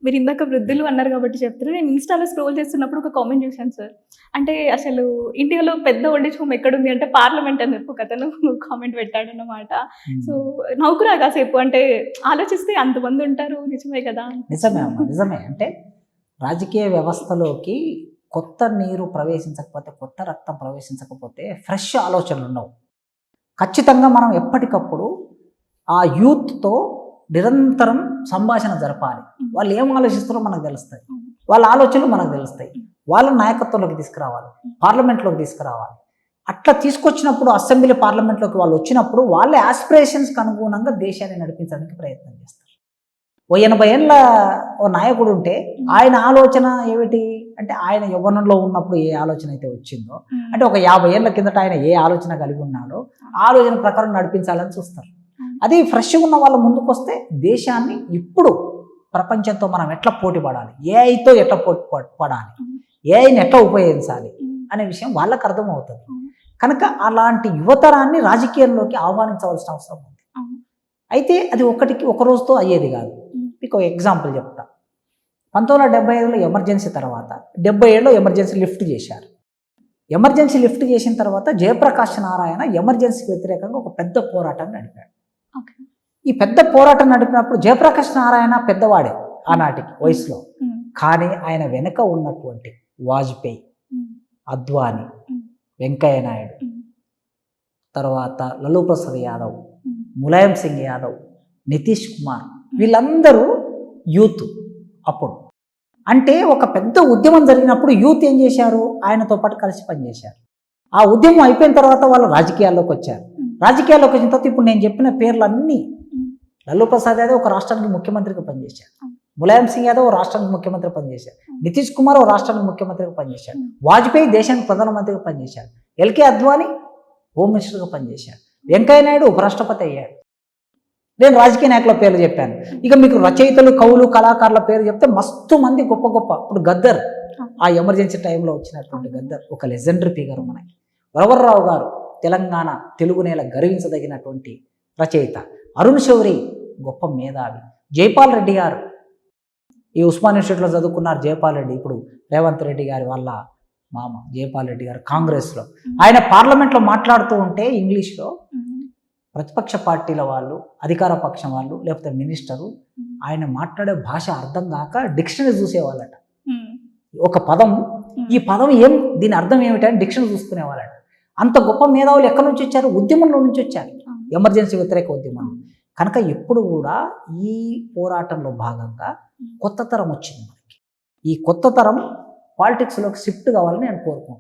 మీరు ఇందాక వృద్ధులు అన్నారు కాబట్టి చెప్తున్నారు. నేను ఇన్‌స్టాలో స్క్రోల్ చేస్తున్నప్పుడు ఒక కామెంట్ చూసాను సార్. అంటే అసలు ఇండియాలో పెద్ద ఓల్డ్ ఏజ్ హోమ్ ఎక్కడుంది అంటే పార్లమెంట్ అని చెప్పి ఒకతను కామెంట్ పెట్టాడన్నమాట. సో, నవ్వుకున్నా కాసేపు. అంటే ఆలోచిస్తే అంతమంది ఉంటారు నిజమే కదా! నిజమే అమ్మ, నిజమే. అంటే రాజకీయ వ్యవస్థలోకి కొత్త నీరు ప్రవేశించకపోతే, కొత్త రక్తం ప్రవేశించకపోతే ఫ్రెష్ ఆలోచనలు ఉండవు. ఖచ్చితంగా మనం ఎప్పటికప్పుడు ఆ యూత్‌తో నిరంతరం సంభాషణ జరపాలి. వాళ్ళు ఏం ఆలోచిస్తారో మనకు తెలుస్తాయి. వాళ్ళ ఆలోచనలు మనకు తెలుస్తాయి. వాళ్ళ నాయకత్వంలోకి తీసుకురావాలి, పార్లమెంట్లోకి తీసుకురావాలి. అట్లా తీసుకొచ్చినప్పుడు అసెంబ్లీ పార్లమెంట్లోకి వాళ్ళు వచ్చినప్పుడు వాళ్ళ యాస్పిరేషన్స్కి అనుగుణంగా దేశాన్ని నడిపించడానికి ప్రయత్నం చేస్తారు. ఓ 80 ఏళ్ళ ఓ నాయకుడు ఉంటే ఆయన ఆలోచన ఏమిటి అంటే, ఆయన యవ్వనంలో ఉన్నప్పుడు ఏ ఆలోచన అయితే వచ్చిందో, అంటే ఒక 50 ఏళ్ళ కిందట ఆయన ఏ ఆలోచన కలిగి ఉన్నాడో ఆలోచన ప్రకారం నడిపించాలని చూస్తారు. అది ఫ్రెష్గా ఉన్న వాళ్ళ ముందుకు వస్తే దేశాన్ని ఇప్పుడు ప్రపంచంతో మనం ఎట్లా పోటీ పడాలి, ఏఐతో ఎట్లా పోటీ పడాలి, ఏఐని ఎట్లా ఉపయోగించాలి అనే విషయం వాళ్ళకు అర్థమవుతుంది. కనుక అలాంటి యువతరాన్ని రాజకీయంలోకి ఆహ్వానించవలసిన అవసరం ఉంది. అయితే అది ఒక రోజుతో అయ్యేది కాదు. మీకు ఒక ఎగ్జాంపుల్ చెప్తా. 1975లో ఎమర్జెన్సీ తర్వాత 77లో ఎమర్జెన్సీ లిఫ్ట్ చేశారు. ఎమర్జెన్సీ లిఫ్ట్ చేసిన తర్వాత జయప్రకాష్ నారాయణ ఎమర్జెన్సీకి వ్యతిరేకంగా ఒక పెద్ద పోరాటం నడిపాడు. ఈ పెద్ద పోరాటం నడిపినప్పుడు జయప్రకాష్ నారాయణ పెద్దవాడే ఆనాటికి వయసులో, కానీ ఆయన వెనుక ఉన్నటువంటి వాజ్పేయి, అద్వానీ, వెంకయ్య నాయుడు, తర్వాత లాలూ ప్రసాద్ యాదవ్, ములాయం సింగ్ యాదవ్, నితీష్ కుమార్, వీళ్ళందరూ యూత్. అప్పుడు అంటే ఒక పెద్ద ఉద్యమం జరిగినప్పుడు యూత్ ఏం చేశారు, ఆయనతో పాటు కలిసి పనిచేశారు. ఆ ఉద్యమం అయిపోయిన తర్వాత వాళ్ళు రాజకీయాల్లోకి వచ్చారు. రాజకీయాల్లోకి వచ్చిన తర్వాత ఇప్పుడు నేను చెప్పిన పేర్లన్నీ, లాలూ ప్రసాద్ యాదవ్ ఒక రాష్ట్రానికి ముఖ్యమంత్రిగా పనిచేశారు, ములాయం సింగ్ యాదవ్ రాష్ట్రానికి ముఖ్యమంత్రి పనిచేశారు, నితీష్ కుమార్ రాష్ట్రానికి ముఖ్యమంత్రిగా పనిచేశారు, వాజ్పేయి దేశానికి ప్రధానమంత్రిగా పనిచేశారు, ఎల్కే అద్వానీ హోమ్ మినిస్టర్గా పనిచేశారు, వెంకయ్య నాయుడు ఉపరాష్ట్రపతి అయ్యారు. నేను రాజకీయ నాయకుల పేర్లు చెప్పాను. ఇక మీకు రచయితలు, కవులు, కళాకారుల పేరు చెప్తే మస్తు మంది గొప్ప గొప్ప. ఇప్పుడు గద్దర్, ఆ ఎమర్జెన్సీ టైంలో వచ్చినటువంటి గద్దర్ ఒక లెజెండరీ ఫిగర్ మనకి. వరవర్రావు గారు తెలంగాణ తెలుగు నేల గర్వించదగినటువంటి రచయిత. అరుణ్ శౌరి గొప్ప మేధావి. జైపాల్ రెడ్డి గారు ఈ ఉస్మాన్ ఇన్స్టిట్యూట్లో చదువుకున్నారు. జైపాల్ రెడ్డి ఇప్పుడు రేవంత్ రెడ్డి గారి వాళ్ళ మామ జైపాల్ రెడ్డి గారు కాంగ్రెస్లో. ఆయన పార్లమెంట్లో మాట్లాడుతూ ఉంటే ఇంగ్లీష్లో ప్రతిపక్ష పార్టీల వాళ్ళు, అధికార పక్షం వాళ్ళు, లేకపోతే మినిస్టరు ఆయన మాట్లాడే భాష అర్థం కాక డిక్షనరీ చూసేవాళ్ళట. ఒక పదం, ఈ పదం దీని అర్థం ఏమిటని డిక్షనరీ చూసుకునేవాళ్ళట. అంత గొప్ప మేధావులు ఎక్కడి నుంచి వచ్చారు? ఉద్యమంలో నుంచి వచ్చారు, ఎమర్జెన్సీ వ్యతిరేక ఉద్యమం. కనుక ఎప్పుడు కూడా ఈ పోరాటంలో భాగంగా కొత్త తరం వచ్చింది మనకి. ఈ కొత్త తరం పాలిటిక్స్లోకి షిఫ్ట్ కావాలని నేను కోరుకుంటున్నాను.